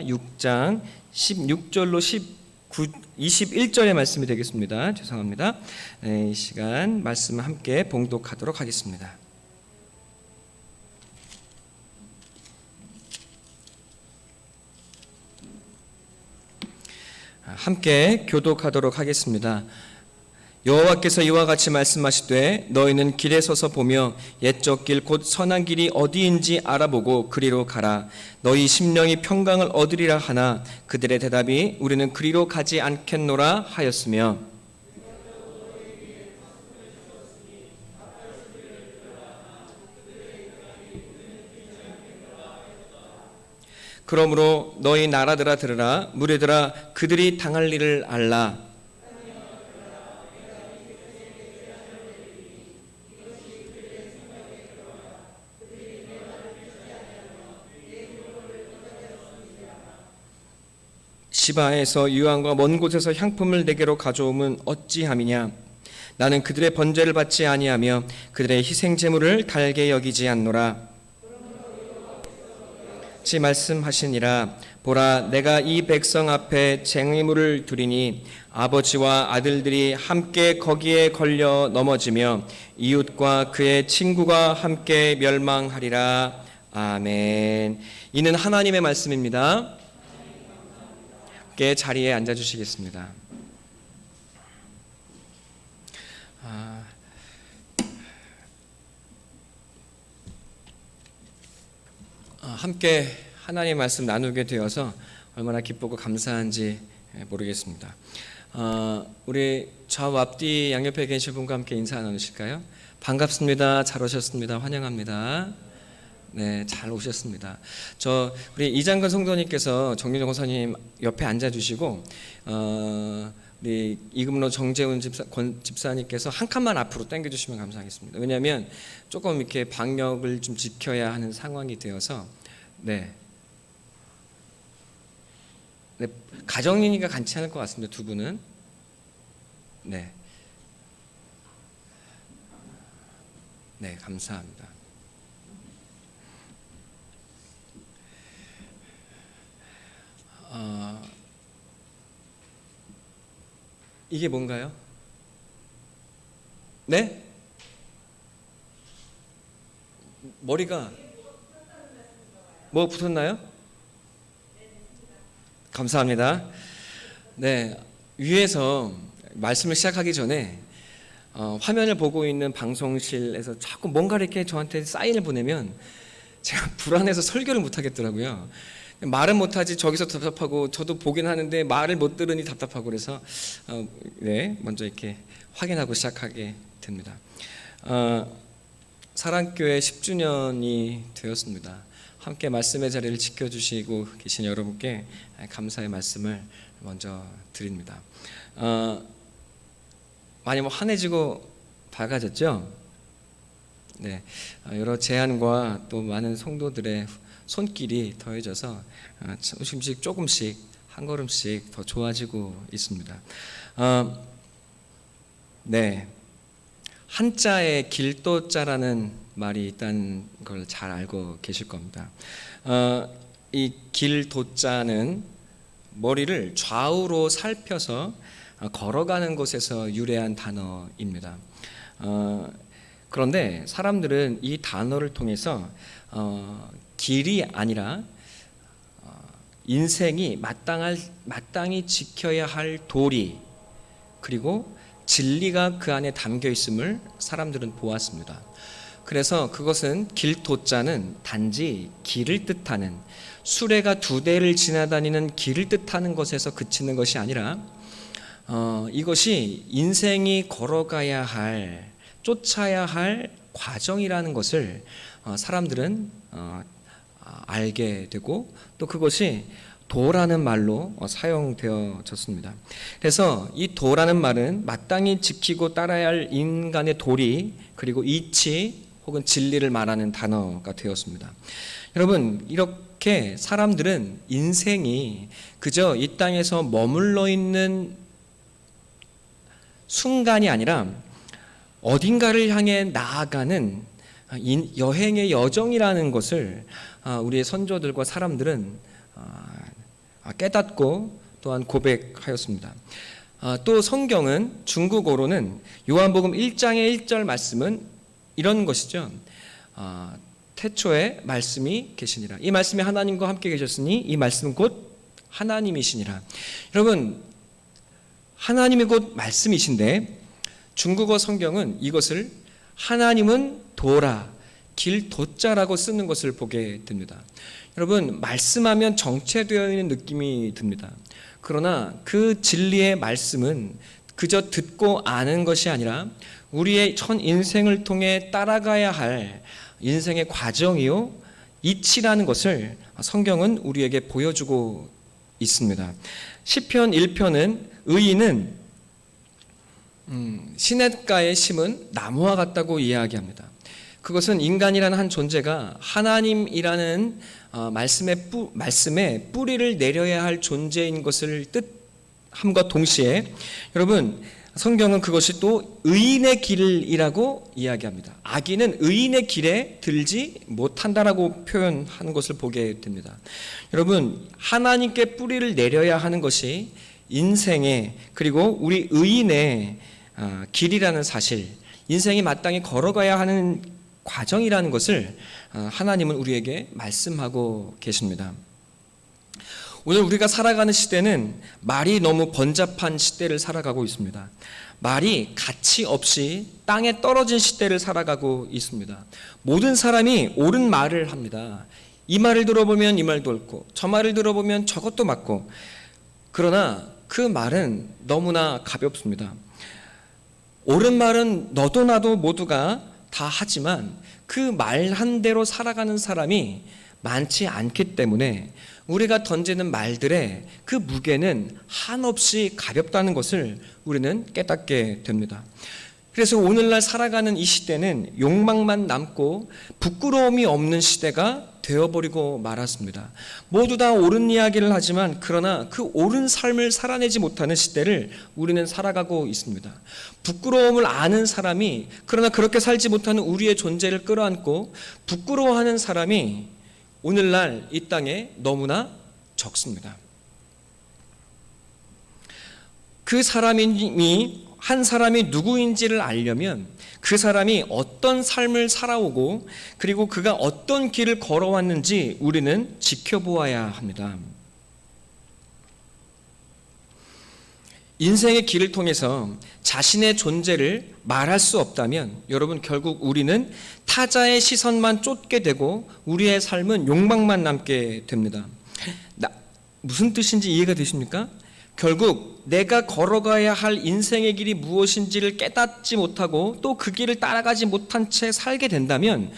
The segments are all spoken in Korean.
6장 16절로 21절의 말씀이 되겠습니다. 죄송합니다. 이 시간 말씀 함께 봉독하도록 하겠습니다. 함께 교독하도록 하겠습니다. 여호와께서 이와 같이 말씀하시되 너희는 길에 서서 보며 옛적 길 곧 선한 길이 어디인지 알아보고 그리로 가라. 너희 심령이 평강을 얻으리라 하나 그들의 대답이 우리는 그리로 가지 않겠노라 하였으며 그러므로 너희 나라들아 들으라. 무리들아 그들이 당할 일을 알라. 시바에서 유황과 먼 곳에서 향품을 내게로 가져오면 어찌함이냐. 나는 그들의 번제를 받지 아니하며 그들의 희생 제물을 달게 여기지 않노라. 지 말씀하시니라. 보라 내가 이 백성 앞에 쟁의물을 두리니 아버지와 아들들이 함께 거기에 걸려 넘어지며 이웃과 그의 친구가 함께 멸망하리라. 아멘. 이는 하나님의 말씀입니다. 함께 자리에 앉아주시겠습니다. 함께 하나님의 말씀 나누게 되어서 얼마나 기쁘고 감사한지 모르겠습니다. 우리 좌우 앞뒤 양옆에 계신 분과 함께 인사 나누실까요? 반갑습니다. 잘 오셨습니다. 환영합니다. 네, 잘 오셨습니다. 우리 이장근 성도님께서 정윤정 권사님 옆에 앉아주시고 우리 이금로 정재훈 집사님께서 한 칸만 앞으로 당겨주시면 감사하겠습니다. 왜냐하면 조금 이렇게 방역을 좀 지켜야 하는 상황이 되어서 네, 가정이니까 괜찮을 것 같습니다. 두 분은 네, 감사합니다. 이게 뭔가요? 네? 머리가 뭐 붙었나요? 감사합니다. 네, 위에서 말씀을 시작하기 전에 화면을 보고 있는 방송실에서 자꾸 뭔가 이렇게 저한테 사인을 보내면 제가 불안해서 설교를 못 하겠더라고요. 말은 못하지 저기서 답답하고 저도 보긴 하는데 말을 못 들으니 답답하고 그래서 네, 먼저 이렇게 확인하고 시작하게 됩니다. 사랑교회 10주년이 되었습니다. 함께 말씀의 자리를 지켜주시고 계신 여러분께 감사의 말씀을 먼저 드립니다. 많이 환해지고 밝아졌죠? 네, 여러 제안과 또 많은 성도들의 손길이 더해져서 조금씩 한 걸음씩 더 좋아지고 있습니다. 네, 한자에 길도자라는 말이 있다는 걸 잘 알고 계실 겁니다. 이 길도자는 머리를 좌우로 살펴서 걸어가는 곳에서 유래한 단어입니다. 그런데 사람들은 이 단어를 통해서 길이 아니라 인생이 마땅히 지켜야 할 도리 그리고 진리가 그 안에 담겨 있음을 사람들은 보았습니다. 그래서 그것은 길도자는 단지 길을 뜻하는 수레가 두 대를 지나다니는 길을 뜻하는 것에서 그치는 것이 아니라 이것이 인생이 걸어가야 할 쫓아야 할 과정이라는 것을 사람들은 알게 되고 또 그것이 도라는 말로 사용되어졌습니다. 그래서 이 도라는 말은 마땅히 지키고 따라야 할 인간의 도리 그리고 이치 혹은 진리를 말하는 단어가 되었습니다. 여러분, 이렇게 사람들은 인생이 그저 이 땅에서 머물러 있는 순간이 아니라 어딘가를 향해 나아가는 여행의 여정이라는 것을 우리의 선조들과 사람들은 깨닫고 또한 고백하였습니다. 또 성경은 중국어로는 요한복음 1장의 1절 말씀은 이런 것이죠. 태초에 말씀이 계시니라. 이 말씀이 하나님과 함께 계셨으니 이 말씀은 곧 하나님이시니라. 여러분, 하나님이 곧 말씀이신데 중국어 성경은 이것을 하나님은 도라, 길 도자라고 쓰는 것을 보게 됩니다. 여러분, 말씀하면 정체되어 있는 느낌이 듭니다. 그러나 그 진리의 말씀은 그저 듣고 아는 것이 아니라 우리의 전 인생을 통해 따라가야 할 인생의 과정이요 이치라는 것을 성경은 우리에게 보여주고 있습니다. 시편 1편은 의인은 시냇가에 심은 나무와 같다고 이야기합니다. 그것은 인간이라는 한 존재가 하나님이라는 말씀에 뿌리를 내려야 할 존재인 것을 뜻함과 동시에 여러분, 성경은 그것이 또 의인의 길이라고 이야기합니다. 악인은 의인의 길에 들지 못한다라고 표현하는 것을 보게 됩니다. 여러분, 하나님께 뿌리를 내려야 하는 것이 인생의 그리고 우리 의인의 길이라는 사실, 인생이 마땅히 걸어가야 하는 과정이라는 것을 하나님은 우리에게 말씀하고 계십니다. 오늘 우리가 살아가는 시대는 말이 너무 번잡한 시대를 살아가고 있습니다. 말이 가치 없이 땅에 떨어진 시대를 살아가고 있습니다. 모든 사람이 옳은 말을 합니다. 이 말을 들어보면 이 말도 옳고 저 말을 들어보면 저것도 맞고, 그러나 그 말은 너무나 가볍습니다. 옳은 말은 너도 나도 모두가 다 하지만 그 말 한 대로 살아가는 사람이 많지 않기 때문에 우리가 던지는 말들의 그 무게는 한없이 가볍다는 것을 우리는 깨닫게 됩니다. 그래서 오늘날 살아가는 이 시대는 욕망만 남고 부끄러움이 없는 시대가 되어버리고 말았습니다. 모두 다 옳은 이야기를 하지만 그러나 그 옳은 삶을 살아내지 못하는 시대를 우리는 살아가고 있습니다. 부끄러움을 아는 사람이 그러나 그렇게 살지 못하는 우리의 존재를 끌어안고 부끄러워하는 사람이 오늘날 이 땅에 너무나 적습니다. 그 사람이 한 사람이 누구인지를 알려면 그 사람이 어떤 삶을 살아오고 그리고 그가 어떤 길을 걸어왔는지 우리는 지켜보아야 합니다. 인생의 길을 통해서 자신의 존재를 말할 수 없다면 여러분, 결국 우리는 타자의 시선만 쫓게 되고 우리의 삶은 욕망만 남게 됩니다. 무슨 뜻인지 이해가 되십니까? 결국 내가 걸어가야 할 인생의 길이 무엇인지를 깨닫지 못하고 또 그 길을 따라가지 못한 채 살게 된다면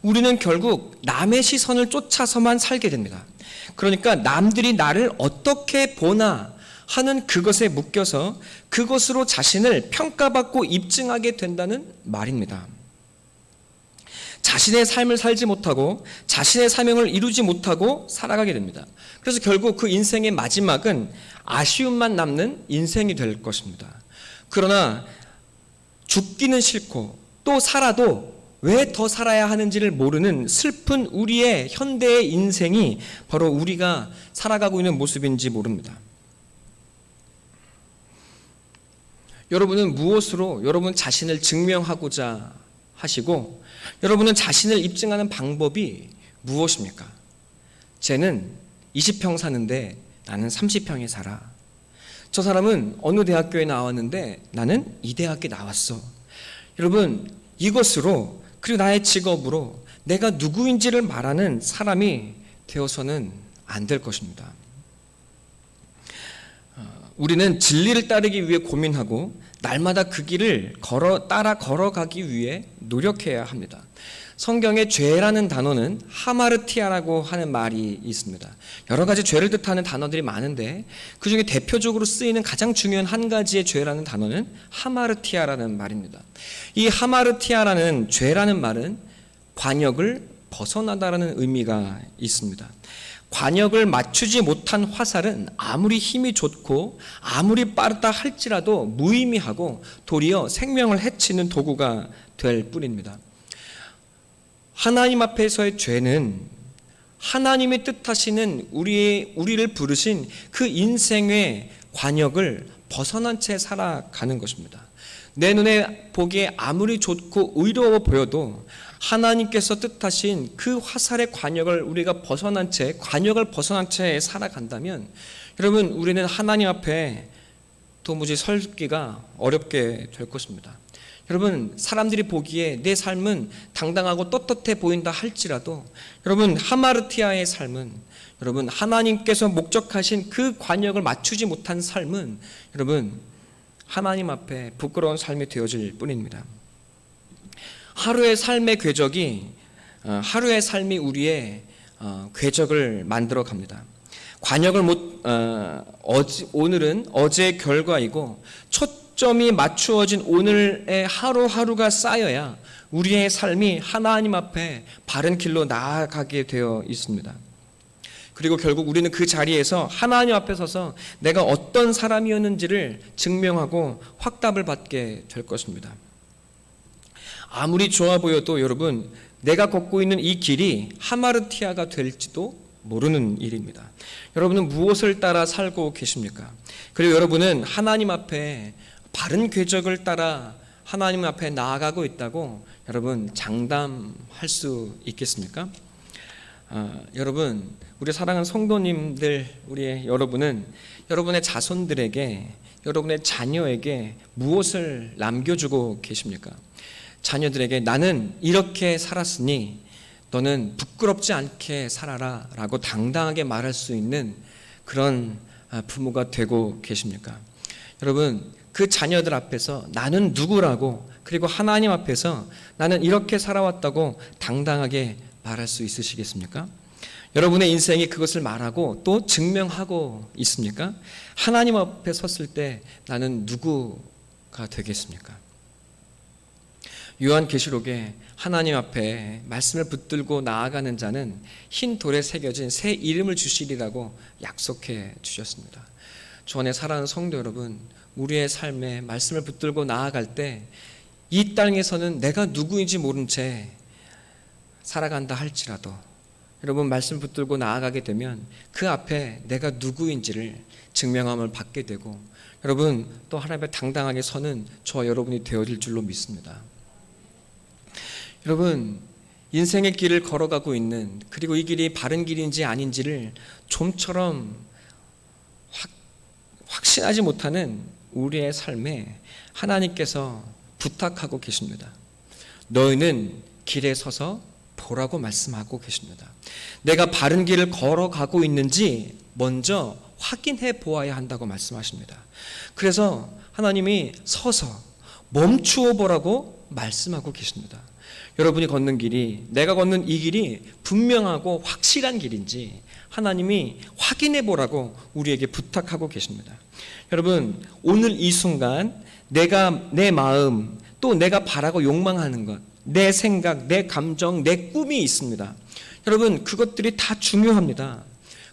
우리는 결국 남의 시선을 쫓아서만 살게 됩니다. 그러니까 남들이 나를 어떻게 보나 하는 그것에 묶여서 그것으로 자신을 평가받고 입증하게 된다는 말입니다. 자신의 삶을 살지 못하고 자신의 사명을 이루지 못하고 살아가게 됩니다. 그래서 결국 그 인생의 마지막은 아쉬움만 남는 인생이 될 것입니다. 그러나 죽기는 싫고 또 살아도 왜 더 살아야 하는지를 모르는 슬픈 우리의 현대의 인생이 바로 우리가 살아가고 있는 모습인지 모릅니다. 여러분은 무엇으로 여러분 자신을 증명하고자 하시고 여러분은 자신을 입증하는 방법이 무엇입니까? 쟤는 20평 사는데 나는 30평에 살아. 저 사람은 어느 대학교에 나왔는데 나는 이 대학에 나왔어. 여러분, 이것으로 그리고 나의 직업으로 내가 누구인지를 말하는 사람이 되어서는 안 될 것입니다. 우리는 진리를 따르기 위해 고민하고 날마다 그 길을 따라 걸어가기 위해 노력해야 합니다. 성경에 죄라는 단어는 하마르티아라고 하는 말이 있습니다. 여러 가지 죄를 뜻하는 단어들이 많은데 그 중에 대표적으로 쓰이는 가장 중요한 한 가지의 죄라는 단어는 하마르티아라는 말입니다. 이 하마르티아라는 죄라는 말은 관역을 벗어나다라는 의미가 있습니다. 관역을 맞추지 못한 화살은 아무리 힘이 좋고 아무리 빠르다 할지라도 무의미하고 도리어 생명을 해치는 도구가 될 뿐입니다. 하나님 앞에서의 죄는 하나님의 뜻하시는 우리를 부르신 그 인생의 관역을 벗어난 채 살아가는 것입니다. 내 눈에 보기에 아무리 좋고 의로워 보여도 하나님께서 뜻하신 그 화살의 관역을 우리가 벗어난 채, 관역을 벗어난 채 살아간다면 여러분, 우리는 하나님 앞에 도무지 설기가 어렵게 될 것입니다. 여러분, 사람들이 보기에 내 삶은 당당하고 떳떳해 보인다 할지라도 여러분, 하마르티아의 삶은, 여러분, 하나님께서 목적하신 그 관역을 맞추지 못한 삶은 여러분, 하나님 앞에 부끄러운 삶이 되어질 뿐입니다. 하루의 삶의 궤적이, 하루의 삶이 우리의 궤적을 만들어 갑니다. 관역을 오늘은 어제의 결과이고 초점이 맞추어진 오늘의 하루하루가 쌓여야 우리의 삶이 하나님 앞에 바른 길로 나아가게 되어 있습니다. 그리고 결국 우리는 그 자리에서 하나님 앞에 서서 내가 어떤 사람이었는지를 증명하고 확답을 받게 될 것입니다. 아무리 좋아 보여도 여러분, 내가 걷고 있는 이 길이 하마르티아가 될지도 모르는 일입니다. 여러분은 무엇을 따라 살고 계십니까? 그리고 여러분은 하나님 앞에 바른 궤적을 따라 하나님 앞에 나아가고 있다고 여러분 장담할 수 있겠습니까? 여러분, 우리 사랑하는 성도님들, 여러분은 여러분의 자손들에게, 여러분의 자녀에게 무엇을 남겨주고 계십니까? 자녀들에게 나는 이렇게 살았으니 너는 부끄럽지 않게 살아라 라고 당당하게 말할 수 있는 그런 부모가 되고 계십니까? 여러분, 그 자녀들 앞에서 나는 누구라고, 그리고 하나님 앞에서 나는 이렇게 살아왔다고 당당하게 말할 수 있으시겠습니까? 여러분의 인생이 그것을 말하고 또 증명하고 있습니까? 하나님 앞에 섰을 때 나는 누구가 되겠습니까? 요한계시록에 하나님 앞에 말씀을 붙들고 나아가는 자는 흰 돌에 새겨진 새 이름을 주시리라고 약속해 주셨습니다. 주 안에 사랑하는 성도 여러분, 우리의 삶에 말씀을 붙들고 나아갈 때 이 땅에서는 내가 누구인지 모른 채 살아간다 할지라도 여러분, 말씀 붙들고 나아가게 되면 그 앞에 내가 누구인지를 증명함을 받게 되고 여러분, 또 하나님 앞에 당당하게 서는 저와 여러분이 되어질 줄로 믿습니다. 여러분, 인생의 길을 걸어가고 있는, 그리고 이 길이 바른 길인지 아닌지를 좀처럼 확신하지 못하는 우리의 삶에 하나님께서 부탁하고 계십니다. 너희는 길에 서서 보라고 말씀하고 계십니다. 내가 바른 길을 걸어가고 있는지 먼저 확인해 보아야 한다고 말씀하십니다. 그래서 하나님이 서서 멈추어 보라고 말씀하고 계십니다. 여러분이 걷는 길이, 내가 걷는 이 길이 분명하고 확실한 길인지 하나님이 확인해 보라고 우리에게 부탁하고 계십니다. 여러분, 오늘 이 순간 내 마음, 또 내가 바라고 욕망하는 것, 내 생각, 내 감정, 내 꿈이 있습니다. 여러분, 그것들이 다 중요합니다.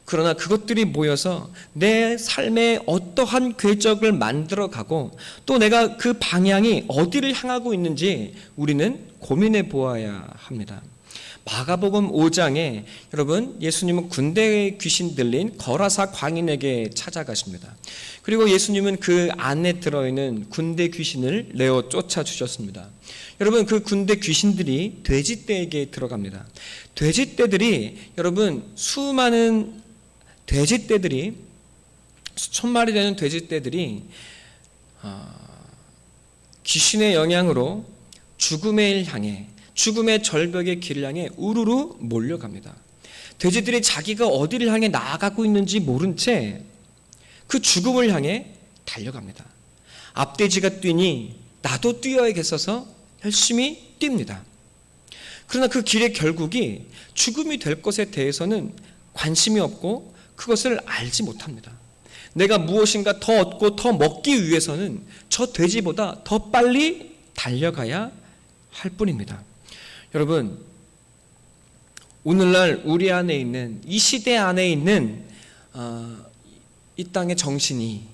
그러나 그것들이 모여서 내 삶의 어떠한 궤적을 만들어가고 또 내가 그 방향이 어디를 향하고 있는지 우리는 고민해 보아야 합니다. 마가복음 5장에 여러분, 예수님은 군대의 귀신 들린 거라사 광인에게 찾아가십니다. 그리고 예수님은 그 안에 들어있는 군대 귀신을 내어 쫓아주셨습니다. 여러분, 그 군대 귀신들이 돼지떼에게 들어갑니다. 돼지떼들이, 여러분, 수많은 돼지떼들이, 수천 마리 되는 돼지떼들이 귀신의 영향으로 죽음의 일 향해, 죽음의 절벽의 길을 향해 우르르 몰려갑니다. 돼지들이 자기가 어디를 향해 나아가고 있는지 모른 채 그 죽음을 향해 달려갑니다. 앞돼지가 뛰니 나도 뛰어야겠어서 열심히 뜁니다. 그러나 그 길의 결국이 죽음이 될 것에 대해서는 관심이 없고 그것을 알지 못합니다. 내가 무엇인가 더 얻고 더 먹기 위해서는 저 돼지보다 더 빨리 달려가야 할 뿐입니다. 여러분, 오늘날 우리 안에 있는, 이 시대 안에 있는 이 땅의 정신이,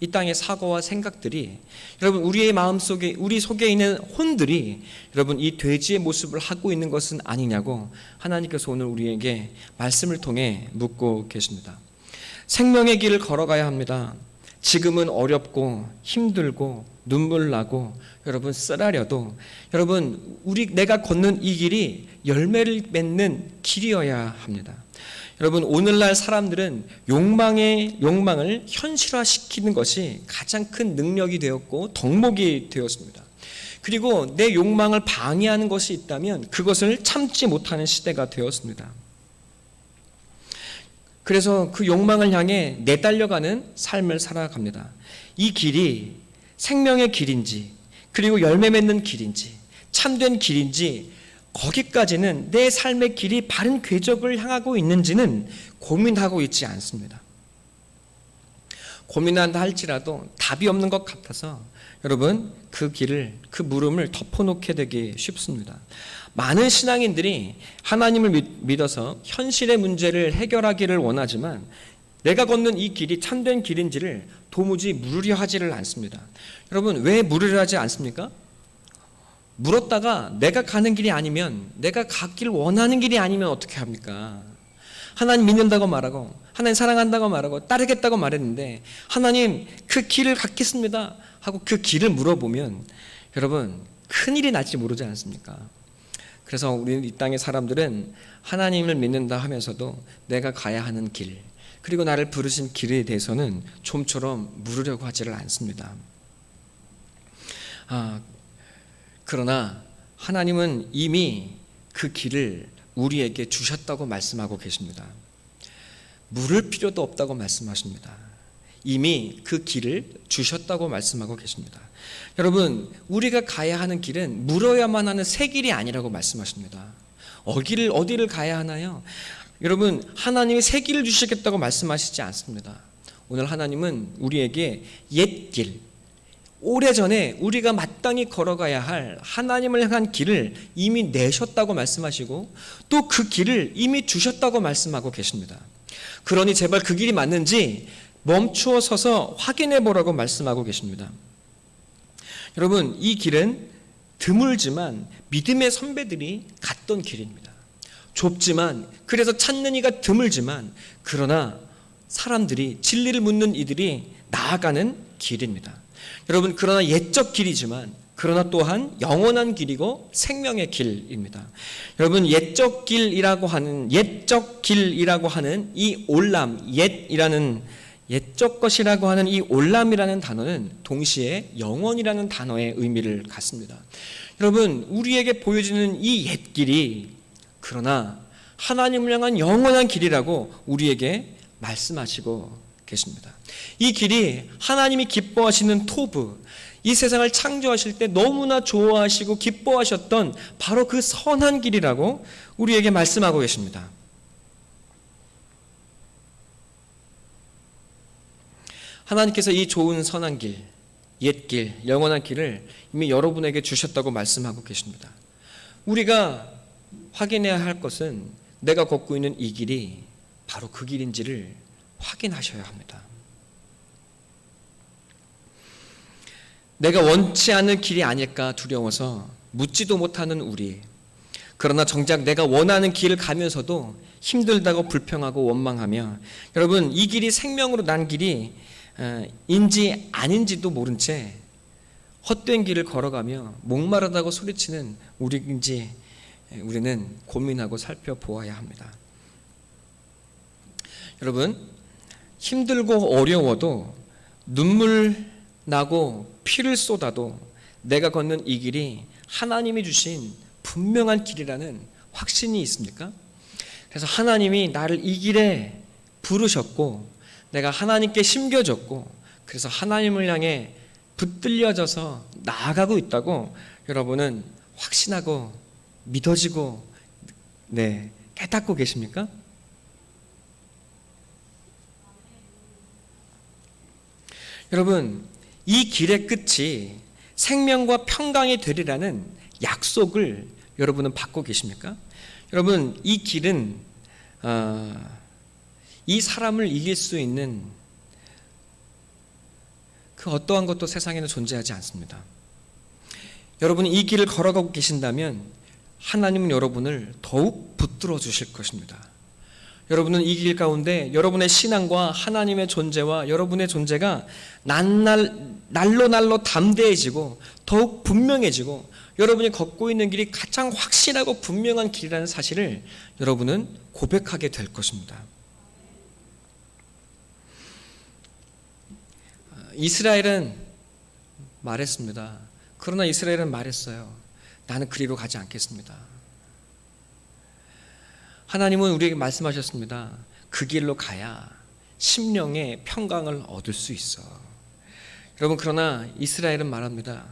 이 땅의 사고와 생각들이, 여러분 우리의 마음속에, 우리 속에 있는 혼들이 여러분 이 돼지의 모습을 하고 있는 것은 아니냐고 하나님께서 오늘 우리에게 말씀을 통해 묻고 계십니다. 생명의 길을 걸어가야 합니다. 지금은 어렵고 힘들고 눈물 나고 여러분 쓰라려도 여러분 내가 걷는 이 길이 열매를 맺는 길이어야 합니다. 여러분 오늘날 사람들은 욕망을 현실화시키는 것이 가장 큰 능력이 되었고 덕목이 되었습니다. 그리고 내 욕망을 방해하는 것이 있다면 그것을 참지 못하는 시대가 되었습니다. 그래서 그 욕망을 향해 내달려가는 삶을 살아갑니다. 이 길이 생명의 길인지, 그리고 열매 맺는 길인지, 참된 길인지, 거기까지는 내 삶의 길이 바른 궤적을 향하고 있는지는 고민하고 있지 않습니다. 고민한다 할지라도 답이 없는 것 같아서 여러분 그 물음을 덮어놓게 되기 쉽습니다. 많은 신앙인들이 하나님을 믿어서 현실의 문제를 해결하기를 원하지만 내가 걷는 이 길이 참된 길인지를 도무지 물으려 하지를 않습니다. 여러분 왜 물으려 하지 않습니까? 물었다가 내가 가는 길이 아니면, 내가 가길 원하는 길이 아니면 어떻게 합니까? 하나님 믿는다고 말하고 하나님 사랑한다고 말하고 따르겠다고 말했는데 하나님 그 길을 갖겠습니다 하고 그 길을 물어보면 여러분 큰일이 날지 모르지 않습니까? 그래서 우리 이 땅의 사람들은 하나님을 믿는다 하면서도 내가 가야 하는 길, 그리고 나를 부르신 길에 대해서는 좀처럼 물으려고 하지를 않습니다. 그러나 하나님은 이미 그 길을 우리에게 주셨다고 말씀하고 계십니다. 물을 필요도 없다고 말씀하십니다. 이미 그 길을 주셨다고 말씀하고 계십니다. 여러분 우리가 가야 하는 길은 물어야만 하는 새 길이 아니라고 말씀하십니다. 어디를 가야 하나요? 여러분 하나님이 새 길을 주시겠다고 말씀하시지 않습니다. 오늘 하나님은 우리에게 옛 길, 오래전에 우리가 마땅히 걸어가야 할 하나님을 향한 길을 이미 내셨다고 말씀하시고 또 그 길을 이미 주셨다고 말씀하고 계십니다. 그러니 제발 그 길이 맞는지 멈추어 서서 확인해 보라고 말씀하고 계십니다. 여러분 이 길은 드물지만 믿음의 선배들이 갔던 길입니다. 좁지만, 그래서 찾는 이가 드물지만, 그러나 사람들이 진리를 묻는 이들이 나아가는 길입니다. 여러분 그러나 옛적 길이지만 그러나 또한 영원한 길이고 생명의 길입니다. 여러분 옛적 길이라고 하는 이 올람, 옛적 것이라고 하는 이 올람이라는 단어는 동시에 영원이라는 단어의 의미를 갖습니다. 여러분 우리에게 보여지는 이 옛길이 그러나 하나님을 향한 영원한 길이라고 우리에게 말씀하시고 계십니다. 이 길이 하나님이 기뻐하시는 토브, 이 세상을 창조하실 때 너무나 좋아하시고 기뻐하셨던 바로 그 선한 길이라고 우리에게 말씀하고 계십니다. 하나님께서 이 좋은 선한 길, 옛길, 영원한 길을 이미 여러분에게 주셨다고 말씀하고 계십니다. 우리가 확인해야 할 것은 내가 걷고 있는 이 길이 바로 그 길인지를 확인하셔야 합니다. 내가 원치 않는 길이 아닐까 두려워서 묻지도 못하는 우리, 그러나 정작 내가 원하는 길을 가면서도 힘들다고 불평하고 원망하며 여러분 이 길이 생명으로 난 길이 인지 아닌지도 모른 채 헛된 길을 걸어가며 목마르다고 소리치는 우리인지 우리는 고민하고 살펴보아야 합니다. 여러분 힘들고 어려워도 눈물 나고 피를 쏟아도 내가 걷는 이 길이 하나님이 주신 분명한 길이라는 확신이 있습니까? 그래서 하나님이 나를 이 길에 부르셨고 내가 하나님께 심겨졌고 그래서 하나님을 향해 붙들려져서 나아가고 있다고 여러분은 확신하고 믿어지고 깨닫고 계십니까? 여러분 이 길의 끝이 생명과 평강이 되리라는 약속을 여러분은 받고 계십니까? 여러분 이 길은 이 사람을 이길 수 있는 그 어떠한 것도 세상에는 존재하지 않습니다. 여러분이 이 길을 걸어가고 계신다면 하나님은 여러분을 더욱 붙들어 주실 것입니다. 여러분은 이 길 가운데 여러분의 신앙과 하나님의 존재와 여러분의 존재가 날로 담대해지고 더욱 분명해지고 여러분이 걷고 있는 길이 가장 확실하고 분명한 길이라는 사실을 여러분은 고백하게 될 것입니다. 이스라엘은 말했습니다. 그러나 이스라엘은 말했어요. 나는 그리로 가지 않겠습니다. 하나님은 우리에게 말씀하셨습니다. 그 길로 가야 심령의 평강을 얻을 수 있어. 여러분, 그러나 이스라엘은 말합니다.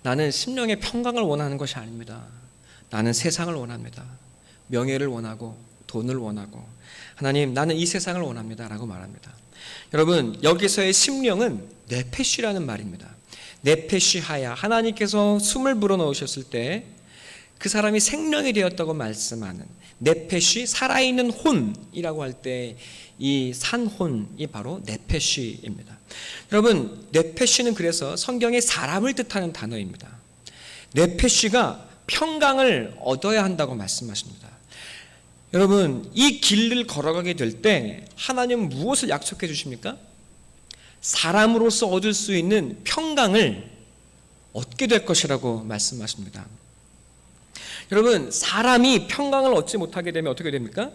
나는 심령의 평강을 원하는 것이 아닙니다. 나는 세상을 원합니다. 명예를 원하고 돈을 원하고 하나님, 나는 이 세상을 원합니다 라고 말합니다. 여러분, 여기서의 심령은 네페쉬라는 말입니다. 네페쉬하야, 하나님께서 숨을 불어넣으셨을 때 그 사람이 생명이 되었다고 말씀하는 네페쉬, 살아있는 혼이라고 할 때 이 산혼이 바로 네페쉬입니다. 여러분, 네페쉬는 그래서 성경의 사람을 뜻하는 단어입니다. 네페쉬가 평강을 얻어야 한다고 말씀하십니다. 여러분, 이 길을 걸어가게 될 때 하나님은 무엇을 약속해 주십니까? 사람으로서 얻을 수 있는 평강을 얻게 될 것이라고 말씀하십니다. 여러분, 사람이 평강을 얻지 못하게 되면 어떻게 됩니까?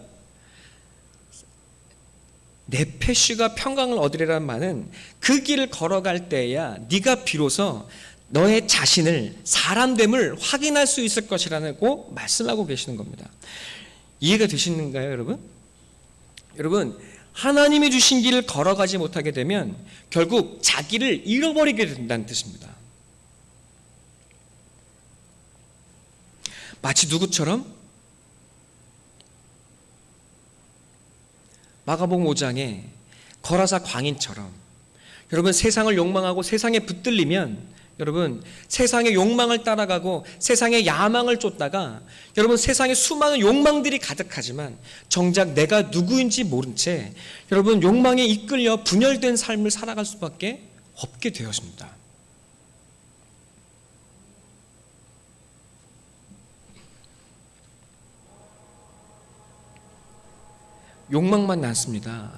네페쉬가 평강을 얻으리라는 말은 그 길을 걸어갈 때야 네가 비로소 너의 자신을 사람됨을 확인할 수 있을 것이라고 말씀하고 계시는 겁니다. 이해가 되시는가요, 여러분? 여러분, 하나님이 주신 길을 걸어가지 못하게 되면 결국 자기를 잃어버리게 된다는 뜻입니다. 마치 누구처럼? 마가복음 5장에 거라사 광인처럼 여러분, 세상을 욕망하고 세상에 붙들리면 여러분, 세상의 욕망을 따라가고 세상의 야망을 쫓다가 여러분, 세상에 수많은 욕망들이 가득하지만 정작 내가 누구인지 모른 채 여러분, 욕망에 이끌려 분열된 삶을 살아갈 수밖에 없게 되었습니다. 욕망만 남습니다.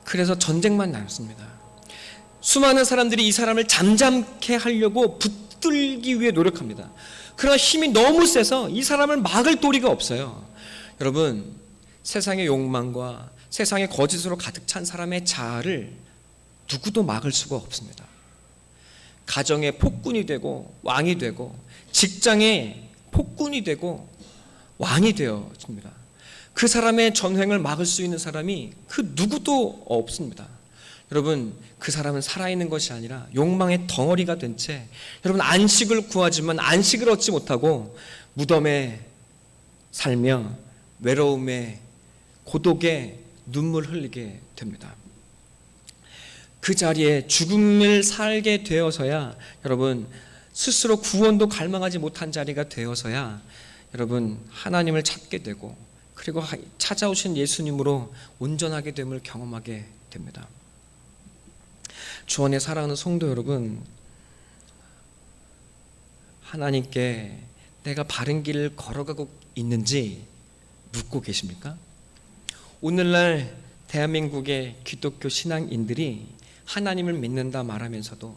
그래서 전쟁만 남습니다. 수많은 사람들이 이 사람을 잠잠케 하려고 붙들기 위해 노력합니다. 그러나 힘이 너무 세서 이 사람을 막을 도리가 없어요. 여러분, 세상의 욕망과 세상의 거짓으로 가득 찬 사람의 자아를 누구도 막을 수가 없습니다. 가정의 폭군이 되고 왕이 되고 직장의 폭군이 되고 왕이 되어집니다. 그 사람의 전횡을 막을 수 있는 사람이 그 누구도 없습니다. 여러분, 그 사람은 살아있는 것이 아니라 욕망의 덩어리가 된 채 여러분, 안식을 구하지만 안식을 얻지 못하고 무덤에 살며 외로움에 고독에 눈물 흘리게 됩니다. 그 자리에 죽음을 살게 되어서야 여러분, 스스로 구원도 갈망하지 못한 자리가 되어서야 여러분, 하나님을 찾게 되고 그리고 찾아오신 예수님으로 온전하게 됨을 경험하게 됩니다. 주 안에 사랑하는 성도 여러분, 하나님께 내가 바른 길을 걸어가고 있는지 묻고 계십니까? 오늘날 대한민국의 기독교 신앙인들이 하나님을 믿는다 말하면서도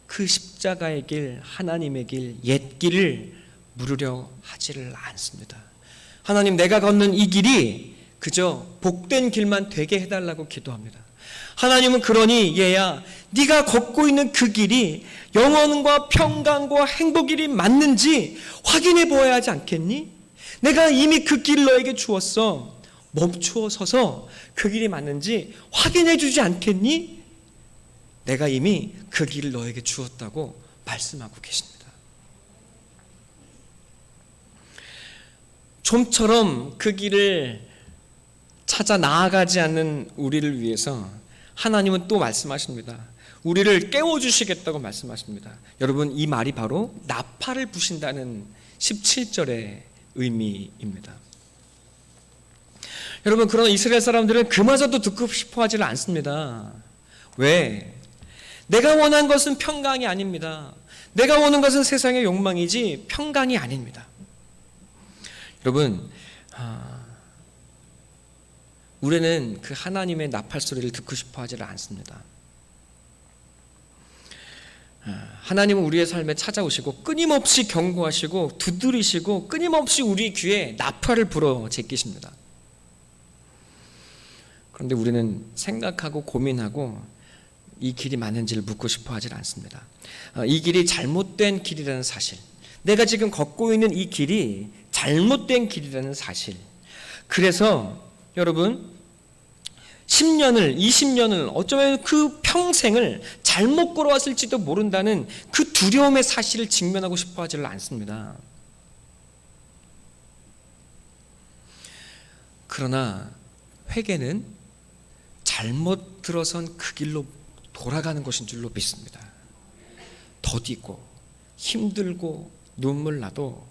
그 십자가의 길, 하나님의 길, 옛 길을 물으려 하지를 않습니다. 하나님, 내가 걷는 이 길이 그저 복된 길만 되게 해달라고 기도합니다. 하나님은 그러니 얘야, 네가 걷고 있는 그 길이 영원과 평강과 행복이 맞는지 확인해 보아야 하지 않겠니? 내가 이미 그 길을 너에게 주었어. 멈추어 서서 그 길이 맞는지 확인해 주지 않겠니? 내가 이미 그 길을 너에게 주었다고 말씀하고 계십니다. 좀처럼 그 길을 찾아 나아가지 않는 우리를 위해서 하나님은 또 말씀하십니다. 우리를 깨워주시겠다고 말씀하십니다. 여러분, 이 말이 바로 나팔을 부신다는 17절의 의미입니다. 여러분, 그러나 이스라엘 사람들은 그마저도 듣고 싶어 하지를 않습니다. 왜? 내가 원한 것은 평강이 아닙니다. 내가 원하는 것은 세상의 욕망이지 평강이 아닙니다. 여러분, 우리는 그 하나님의 나팔 소리를 듣고 싶어 하지를 않습니다. 하나님은 우리의 삶에 찾아오시고 끊임없이 경고하시고 두드리시고 끊임없이 우리 귀에 나팔을 불어 제끼십니다. 그런데 우리는 생각하고 고민하고 이 길이 맞는지를 묻고 싶어 하질 않습니다. 이 길이 잘못된 길이라는 사실, 내가 지금 걷고 있는 이 길이 잘못된 길이라는 사실, 그래서 여러분 10년을 20년을 어쩌면 그 평생을 잘못 걸어왔을지도 모른다는 그 두려움의 사실을 직면하고 싶어 하지를 않습니다. 그러나 회개는 잘못 들어선 그 길로 돌아가는 것인 줄로 믿습니다. 더디고 힘들고 눈물 나도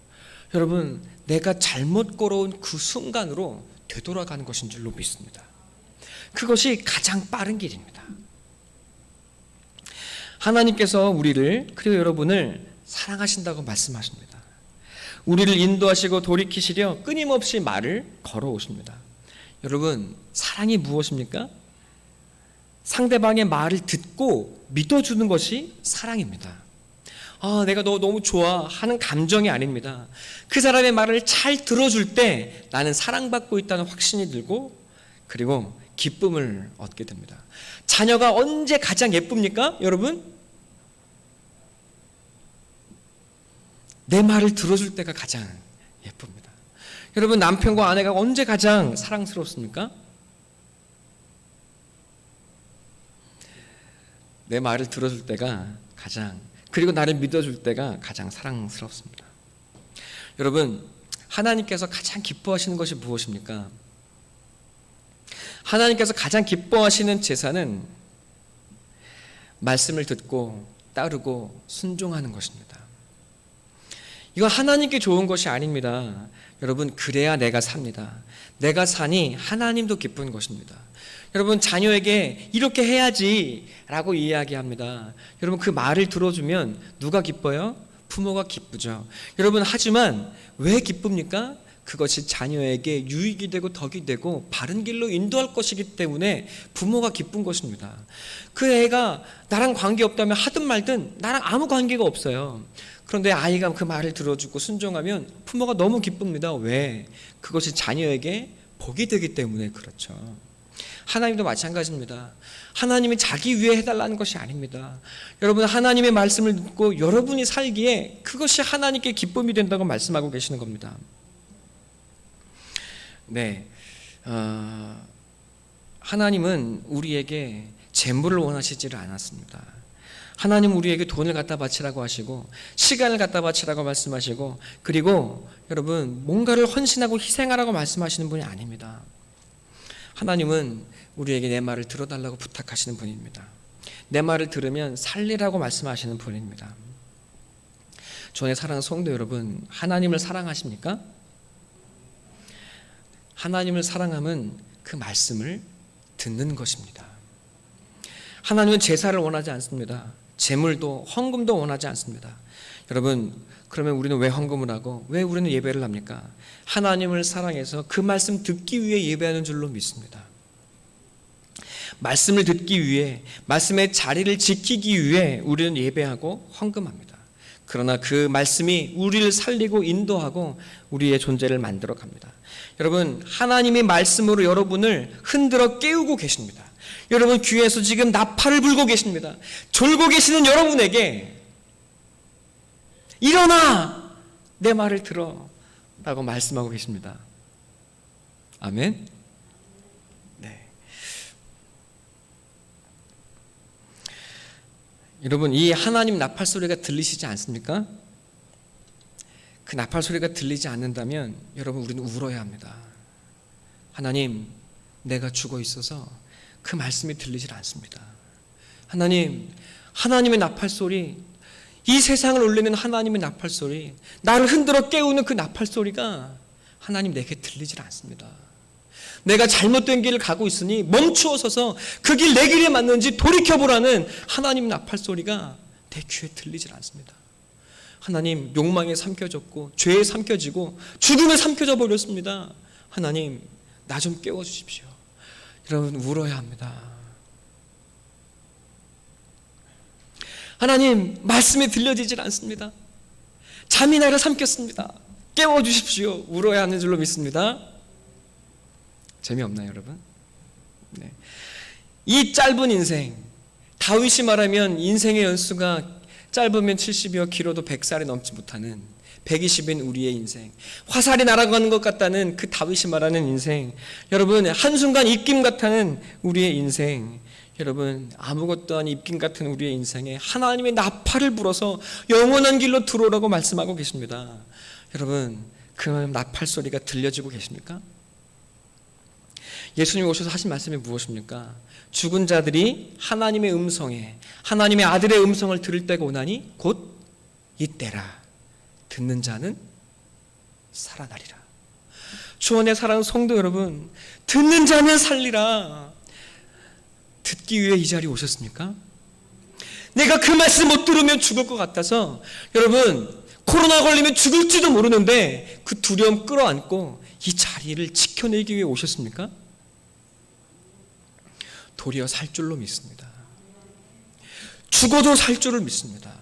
여러분 내가 잘못 걸어온 그 순간으로 되돌아가는 것인 줄로 믿습니다. 그것이 가장 빠른 길입니다. 하나님께서 우리를 그리고 여러분을 사랑하신다고 말씀하십니다. 우리를 인도하시고 돌이키시려 끊임없이 말을 걸어오십니다. 여러분, 사랑이 무엇입니까? 상대방의 말을 듣고 믿어주는 것이 사랑입니다. 내가 너 너무 좋아 하는 감정이 아닙니다. 그 사람의 말을 잘 들어줄 때 나는 사랑받고 있다는 확신이 들고 그리고 기쁨을 얻게 됩니다. 자녀가 언제 가장 예쁩니까? 여러분? 내 말을 들어줄 때가 가장 예쁩니다. 여러분, 남편과 아내가 언제 가장 사랑스럽습니까? 내 말을 들어줄 때가 가장, 그리고 나를 믿어줄 때가 가장 사랑스럽습니다. 여러분, 하나님께서 가장 기뻐하시는 것이 무엇입니까? 하나님께서 가장 기뻐하시는 제사는 말씀을 듣고 따르고 순종하는 것입니다. 이건 하나님께 좋은 것이 아닙니다. 여러분, 그래야 내가 삽니다. 내가 사니 하나님도 기쁜 것입니다. 여러분, 자녀에게 이렇게 해야지 라고 이야기합니다. 여러분, 그 말을 들어주면 누가 기뻐요? 부모가 기쁘죠. 여러분, 하지만 왜 기쁩니까? 그것이 자녀에게 유익이 되고 덕이 되고 바른 길로 인도할 것이기 때문에 부모가 기쁜 것입니다. 그 애가 나랑 관계없다면 하든 말든 나랑 아무 관계가 없어요. 그런데 아이가 그 말을 들어주고 순종하면 부모가 너무 기쁩니다. 왜? 그것이 자녀에게 복이 되기 때문에 그렇죠. 하나님도 마찬가지입니다. 하나님이 자기 위해 해달라는 것이 아닙니다. 여러분, 하나님의 말씀을 듣고 여러분이 살기에 그것이 하나님께 기쁨이 된다고 말씀하고 계시는 겁니다. 네, 하나님은 우리에게 재물을 원하시지를 않았습니다. 하나님은 우리에게 돈을 갖다 바치라고 하시고 시간을 갖다 바치라고 말씀하시고 그리고 여러분 뭔가를 헌신하고 희생하라고 말씀하시는 분이 아닙니다. 하나님은 우리에게 내 말을 들어달라고 부탁하시는 분입니다. 내 말을 들으면 살리라고 말씀하시는 분입니다. 주의 사랑하는 성도 여러분, 하나님을 사랑하십니까? 하나님을 사랑함은 그 말씀을 듣는 것입니다. 하나님은 제사를 원하지 않습니다. 제물도 헌금도 원하지 않습니다. 여러분, 그러면 우리는 왜 헌금을 하고 왜 우리는 예배를 합니까? 하나님을 사랑해서 그 말씀 듣기 위해 예배하는 줄로 믿습니다. 말씀을 듣기 위해, 말씀의 자리를 지키기 위해 우리는 예배하고 헌금합니다. 그러나 그 말씀이 우리를 살리고 인도하고 우리의 존재를 만들어 갑니다. 여러분, 하나님의 말씀으로 여러분을 흔들어 깨우고 계십니다. 여러분 귀에서 지금 나팔을 불고 계십니다. 졸고 계시는 여러분에게 일어나! 내 말을 들어! 라고 말씀하고 계십니다. 아멘? 네. 여러분, 이 하나님 나팔 소리가 들리시지 않습니까? 그 나팔 소리가 들리지 않는다면 여러분, 우리는 울어야 합니다. 하나님, 내가 죽어 있어서 그 말씀이 들리질 않습니다. 하나님, 하나님의 나팔 소리, 이 세상을 울리는 하나님의 나팔 소리, 나를 흔들어 깨우는 그 나팔 소리가 하나님 내게 들리질 않습니다. 내가 잘못된 길을 가고 있으니 멈추어 서서 그 길 내 길에 맞는지 돌이켜보라는 하나님 나팔 소리가 내 귀에 들리질 않습니다. 하나님, 욕망에 삼켜졌고 죄에 삼켜지고 죽음에 삼켜져 버렸습니다. 하나님, 나 좀 깨워주십시오. 여러분, 울어야 합니다. 하나님, 말씀이 들려지질 않습니다. 잠이 나를 삼켰습니다. 깨워주십시오. 울어야 하는 줄로 믿습니다. 재미없나요, 여러분? 네. 이 짧은 인생, 다윗이 말하면 인생의 연수가 짧으면 70이요 길어도 100살이 넘지 못하는 120인 우리의 인생, 화살이 날아가는 것 같다는 그 다윗이 말하는 인생, 여러분 한순간 입김 같다는 우리의 인생, 여러분 아무것도 아닌 입김 같은 우리의 인생에 하나님의 나팔을 불어서 영원한 길로 들어오라고 말씀하고 계십니다. 여러분, 그 나팔 소리가 들려지고 계십니까? 예수님이 오셔서 하신 말씀이 무엇입니까? 죽은 자들이 하나님의 음성에, 하나님의 아들의 음성을 들을 때가 오나니 곧 이때라. 듣는 자는 살아나리라. 주 안에 사랑하는 성도 여러분, 듣는 자는 살리라. 듣기 위해 이 자리에 오셨습니까? 내가 그 말씀 못 들으면 죽을 것 같아서, 여러분 코로나 걸리면 죽을지도 모르는데 그 두려움 끌어안고 이 자리를 지켜내기 위해 오셨습니까? 도리어 살 줄로 믿습니다. 죽어도 살 줄을 믿습니다.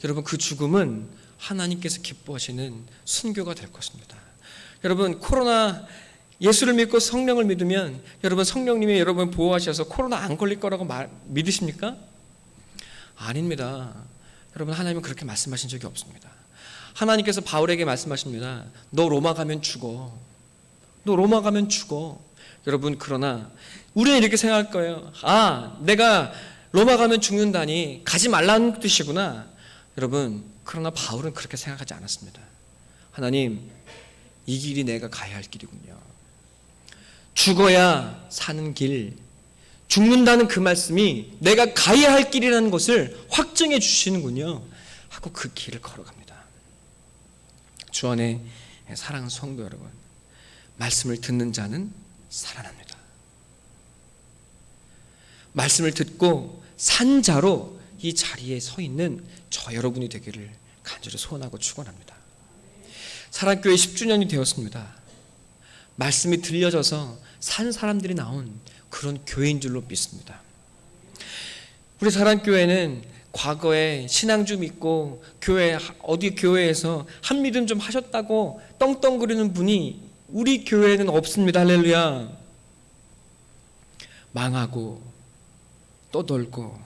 여러분, 그 죽음은 하나님께서 기뻐하시는 순교가 될 것입니다. 여러분, 코로나 예수를 믿고 성령을 믿으면 여러분 성령님이 여러분 보호하셔서 코로나 안 걸릴 거라고 믿으십니까? 아닙니다. 여러분, 하나님은 그렇게 말씀하신 적이 없습니다. 하나님께서 바울에게 말씀하십니다. 너 로마 가면 죽어. 너 로마 가면 죽어. 여러분, 그러나 우리는 이렇게 생각할 거예요. 아, 내가 로마 가면 죽는다니 가지 말라는 뜻이구나. 여러분, 그러나 바울은 그렇게 생각하지 않았습니다. 하나님, 이 길이 내가 가야 할 길이군요. 죽어야 사는 길, 죽는다는 그 말씀이 내가 가야 할 길이라는 것을 확증해 주시는군요 하고 그 길을 걸어갑니다. 주 안에 사랑하는 성도 여러분, 말씀을 듣는 자는 살아납니다. 말씀을 듣고 산 자로 이 자리에 서 있는 저 여러분이 되기를 간절히 소원하고 축원합니다. 사랑교회 10주년이 되었습니다. 말씀이 들려져서 산 사람들이 나온 그런 교회인 줄로 믿습니다. 우리 사랑교회는 과거에 신앙 좀 있고 교회 어디 교회에서 한 믿음 좀 하셨다고 떵떵거리는 분이 우리 교회에는 없습니다. 할렐루야. 망하고 떠돌고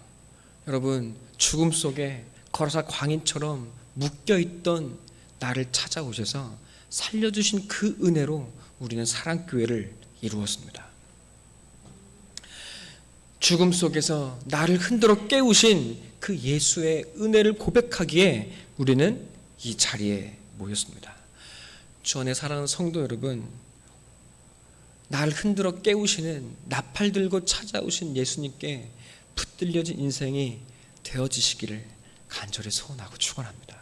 여러분 죽음 속에 거라사 광인처럼 묶여있던 나를 찾아오셔서 살려주신 그 은혜로 우리는 사랑교회를 이루었습니다. 죽음 속에서 나를 흔들어 깨우신 그 예수의 은혜를 고백하기에 우리는 이 자리에 모였습니다. 주 안에 사랑하는 성도 여러분, 나를 흔들어 깨우시는 나팔 들고 찾아오신 예수님께 붙들려진 인생이 되어지시기를 간절히 소원하고 축원합니다.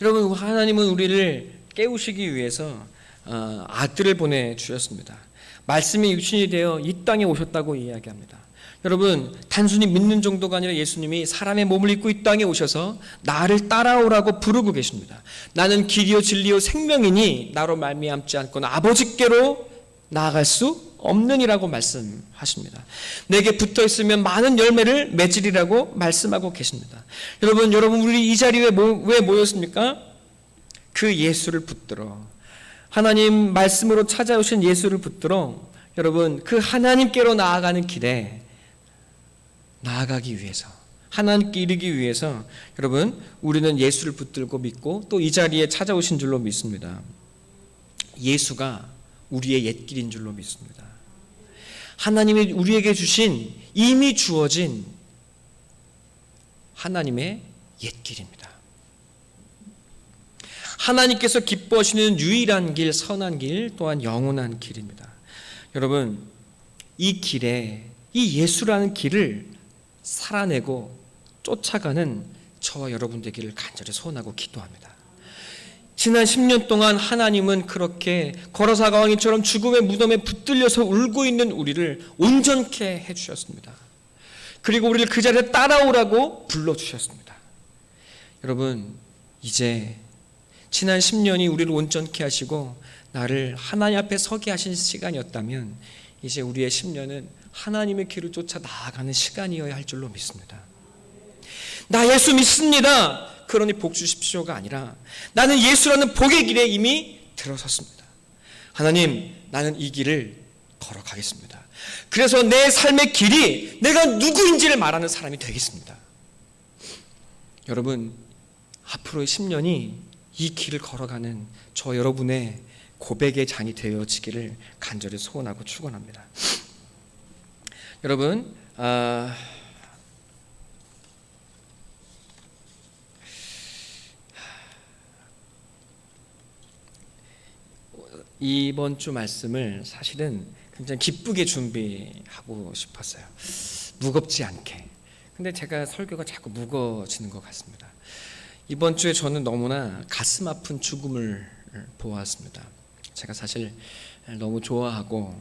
여러분, 하나님은 우리를 깨우시기 위해서 아들을 보내주셨습니다. 말씀이 육신이 되어 이 땅에 오셨다고 이야기합니다. 여러분, 단순히 믿는 정도가 아니라 예수님이 사람의 몸을 입고 이 땅에 오셔서 나를 따라오라고 부르고 계십니다. 나는 길이요 진리요 생명이니 나로 말미암지 않고는 아버지께로 나아갈 수 없느니라고 말씀하십니다. 내게 붙어 있으면 많은 열매를 맺으리라고 말씀하고 계십니다. 여러분 우리 이 자리에 왜 모였습니까? 그 예수를 붙들어, 하나님 말씀으로 찾아오신 예수를 붙들어 여러분 그 하나님께로 나아가는 길에 나아가기 위해서, 하나님께 이르기 위해서 여러분 우리는 예수를 붙들고 믿고 또 이 자리에 찾아오신 줄로 믿습니다. 예수가 우리의 옛길인 줄로 믿습니다. 하나님이 우리에게 주신, 이미 주어진 하나님의 옛길입니다. 하나님께서 기뻐하시는 유일한 길, 선한 길, 또한 영원한 길입니다. 여러분, 이 길에, 이 예수라는 길을 살아내고 쫓아가는 저와 여러분 되기를 간절히 소원하고 기도합니다. 지난 10년 동안 하나님은 그렇게 거라사 왕처럼 죽음의 무덤에 붙들려서 울고 있는 우리를 온전케 해주셨습니다. 그리고 우리를 그 자리에 따라오라고 불러주셨습니다. 여러분, 이제 지난 10년이 우리를 온전케 하시고 나를 하나님 앞에 서게 하신 시간이었다면 이제 우리의 10년은 하나님의 길을 쫓아 나아가는 시간이어야 할 줄로 믿습니다. 나 예수 믿습니다, 그러니 복 주십시오가 아니라 나는 예수라는 복의 길에 이미 들어섰습니다. 하나님, 나는 이 길을 걸어가겠습니다. 그래서 내 삶의 길이 내가 누구인지를 말하는 사람이 되겠습니다. 여러분, 앞으로의 10년이 이 길을 걸어가는 저 여러분의 고백의 장이 되어지기를 간절히 소원하고 축원합니다. 여러분, 이번 주 말씀을 사실은 굉장히 기쁘게 준비하고 싶었어요. 무겁지 않게. 근데 제가 설교가 자꾸 무거워지는 것 같습니다. 이번 주에 저는 너무나 가슴 아픈 죽음을 보았습니다. 제가 사실 너무 좋아하고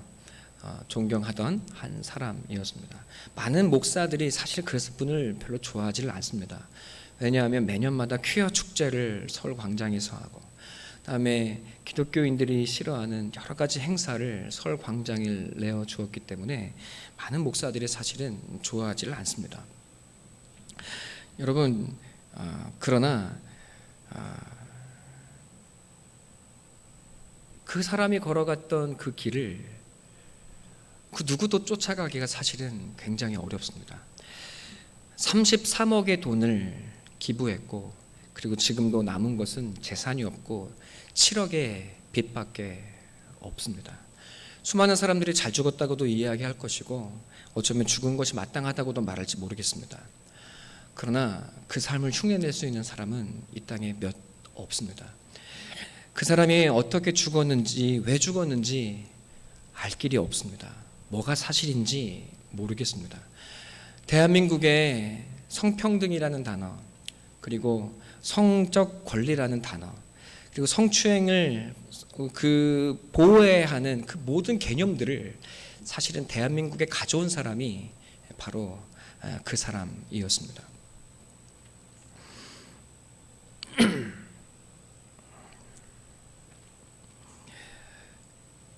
존경하던 한 사람이었습니다. 많은 목사들이 사실 그분을 별로 좋아하지를 않습니다. 왜냐하면 매년마다 퀴어 축제를 서울 광장에서 하고, 그다음에 기독교인들이 싫어하는 여러 가지 행사를 서울 광장에 내어 주었기 때문에 많은 목사들이 사실은 좋아하지를 않습니다. 여러분, 그러나 그 사람이 걸어갔던 그 길을 그 누구도 쫓아가기가 사실은 굉장히 어렵습니다. 33억의 돈을 기부했고, 그리고 지금도 남은 것은 재산이 없고 7억의 빚밖에 없습니다. 수많은 사람들이 잘 죽었다고도 이야기할 것이고 어쩌면 죽은 것이 마땅하다고도 말할지 모르겠습니다. 그러나 그 삶을 흉내낼 수 있는 사람은 이 땅에 몇 없습니다. 그 사람이 어떻게 죽었는지, 왜 죽었는지 알 길이 없습니다. 뭐가 사실인지 모르겠습니다. 대한민국에 성평등이라는 단어, 그리고 성적 권리라는 단어, 그리고 성추행을 보호해야 하는 그 모든 개념들을 사실은 대한민국에 가져온 사람이 바로 그 사람이었습니다.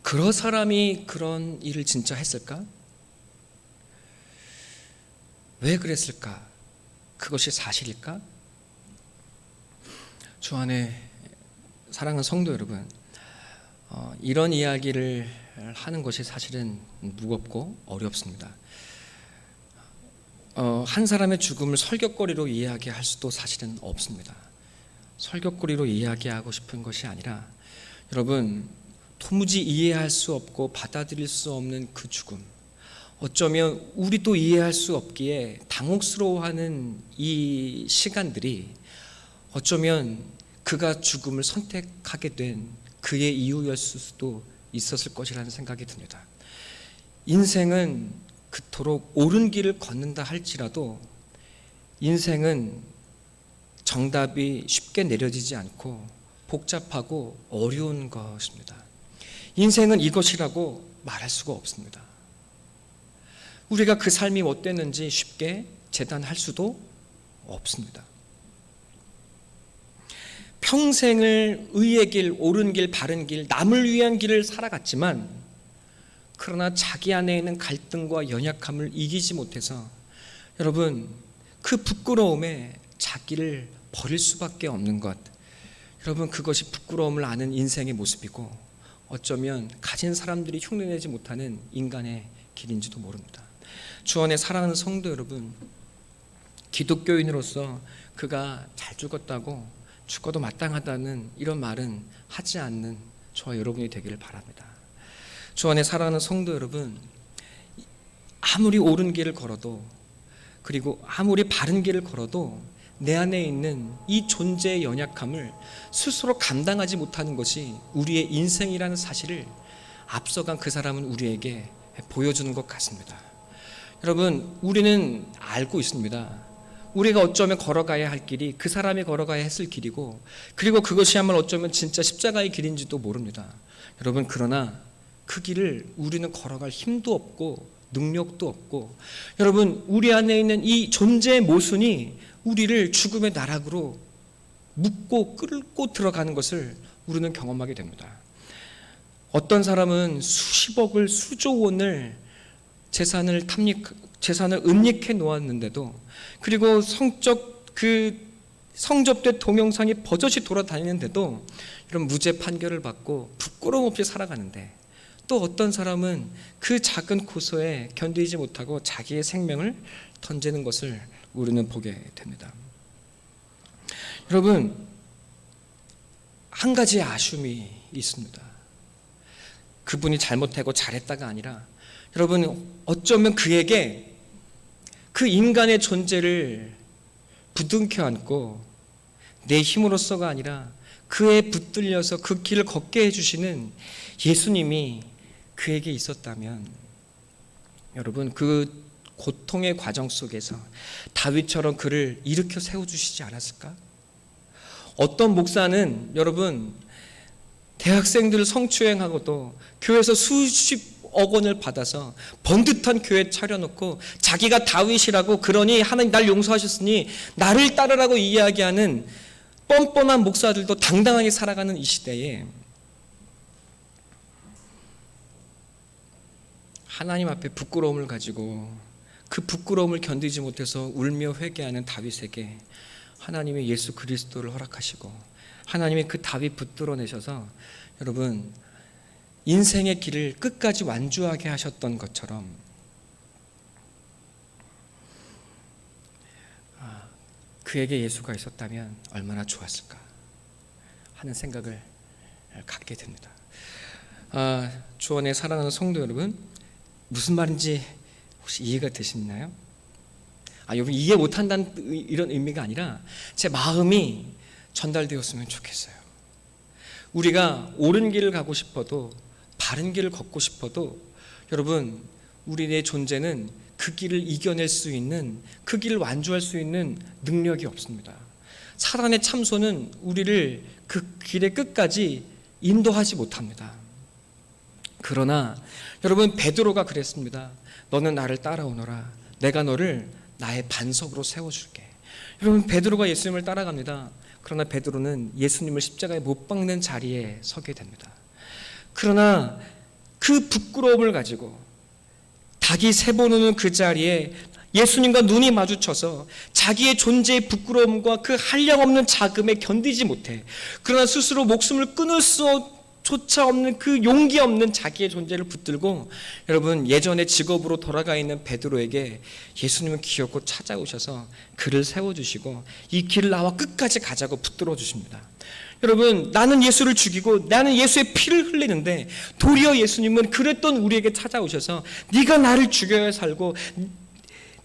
그런 사람이 그런 일을 진짜 했을까? 왜 그랬을까? 그것이 사실일까? 주 안에 사랑하는 성도 여러분, 이런 이야기를 하는 것이 사실은 무겁고 어렵습니다. 한 사람의 죽음을 설교거리로 이야기할 수도 사실은 없습니다. 설교거리로 이야기하고 싶은 것이 아니라, 여러분, 도무지 이해할 수 없고 받아들일 수 없는 그 죽음, 어쩌면 우리도 이해할 수 없기에 당혹스러워하는 이 시간들이 어쩌면 그가 죽음을 선택하게 된 그의 이유였을 수도 있었을 것이라는 생각이 듭니다. 인생은 그토록 옳은 길을 걷는다 할지라도 인생은 정답이 쉽게 내려지지 않고 복잡하고 어려운 것입니다. 인생은 이것이라고 말할 수가 없습니다. 우리가 그 삶이 어땠는지 쉽게 재단할 수도 없습니다. 평생을 의의 길, 옳은 길, 바른 길, 남을 위한 길을 살아갔지만, 그러나 자기 안에 있는 갈등과 연약함을 이기지 못해서 여러분, 그 부끄러움에 자기를 버릴 수밖에 없는 것, 여러분, 그것이 부끄러움을 아는 인생의 모습이고 어쩌면 가진 사람들이 흉내내지 못하는 인간의 길인지도 모릅니다. 주 안에 사랑하는 성도 여러분, 기독교인으로서 그가 잘 죽었다고, 죽어도 마땅하다는 이런 말은 하지 않는 저와 여러분이 되기를 바랍니다. 주 안에 사랑하는 성도 여러분, 아무리 옳은 길을 걸어도, 그리고 아무리 바른 길을 걸어도 내 안에 있는 이 존재의 연약함을 스스로 감당하지 못하는 것이 우리의 인생이라는 사실을 앞서간 그 사람은 우리에게 보여주는 것 같습니다. 여러분, 우리는 알고 있습니다. 우리가 어쩌면 걸어가야 할 길이 그 사람이 걸어가야 했을 길이고, 그리고 그것이야말로 어쩌면 진짜 십자가의 길인지도 모릅니다. 여러분, 그러나 그 길을 우리는 걸어갈 힘도 없고 능력도 없고, 여러분, 우리 안에 있는 이 존재의 모순이 우리를 죽음의 나락으로 묶고 끌고 들어가는 것을 우리는 경험하게 됩니다. 어떤 사람은 수십억을, 수조 원을 재산을 은닉해 놓았는데도, 그리고 성접대 동영상이 버젓이 돌아다니는데도 이런 무죄 판결을 받고 부끄러움 없이 살아가는데, 또 어떤 사람은 그 작은 고소에 견디지 못하고 자기의 생명을 던지는 것을 우리는 보게 됩니다. 여러분, 한 가지의 아쉬움이 있습니다. 그분이 잘못하고 잘했다가 아니라, 여러분, 어쩌면 그에게 그 인간의 존재를 부둥켜 안고 내 힘으로서가 아니라 그에 붙들려서 그 길을 걷게 해주시는 예수님이 그에게 있었다면, 여러분, 그 고통의 과정 속에서 다윗처럼 그를 일으켜 세워주시지 않았을까? 어떤 목사는 여러분, 대학생들을 성추행하고도 교회에서 수십억 원을 받아서 번듯한 교회 차려놓고 자기가 다윗이라고, 그러니 하나님 날 용서하셨으니 나를 따르라고 이야기하는 뻔뻔한 목사들도 당당하게 살아가는 이 시대에, 하나님 앞에 부끄러움을 가지고 그 부끄러움을 견디지 못해서 울며 회개하는 다윗에게 하나님의 예수 그리스도를 허락하시고, 하나님이 그 다윗 붙들어내셔서 여러분, 인생의 길을 끝까지 완주하게 하셨던 것처럼 그에게 예수가 있었다면 얼마나 좋았을까 하는 생각을 갖게 됩니다. 주 안에 사랑하는 성도 여러분, 무슨 말인지 혹시 이해가 되시나요? 여러분, 이해 못한다는 이런 의미가 아니라 제 마음이 전달되었으면 좋겠어요. 우리가 옳은 길을 가고 싶어도, 바른 길을 걷고 싶어도, 여러분, 우리의 존재는 그 길을 이겨낼 수 있는, 그 길을 완주할 수 있는 능력이 없습니다. 사단의 참소는 우리를 그 길의 끝까지 인도하지 못합니다. 그러나 여러분, 베드로가 그랬습니다. 너는 나를 따라오너라. 내가 너를 나의 반석으로 세워줄게. 여러분, 베드로가 예수님을 따라갑니다. 그러나 베드로는 예수님을 십자가에 못 박는 자리에 서게 됩니다. 그러나 그 부끄러움을 가지고 닭이 새 보는 그 자리에 예수님과 눈이 마주쳐서 자기의 존재의 부끄러움과 그 한량없는 자금에 견디지 못해, 그러나 스스로 목숨을 끊을 수조차 없는 그 용기 없는 자기의 존재를 붙들고, 여러분, 예전의 직업으로 돌아가 있는 베드로에게 예수님은 기어코 찾아오셔서 그를 세워주시고 이 길을 나와 끝까지 가자고 붙들어 주십니다. 여러분, 나는 예수를 죽이고 나는 예수의 피를 흘리는데, 도리어 예수님은 그랬던 우리에게 찾아오셔서 네가 나를 죽여야 살고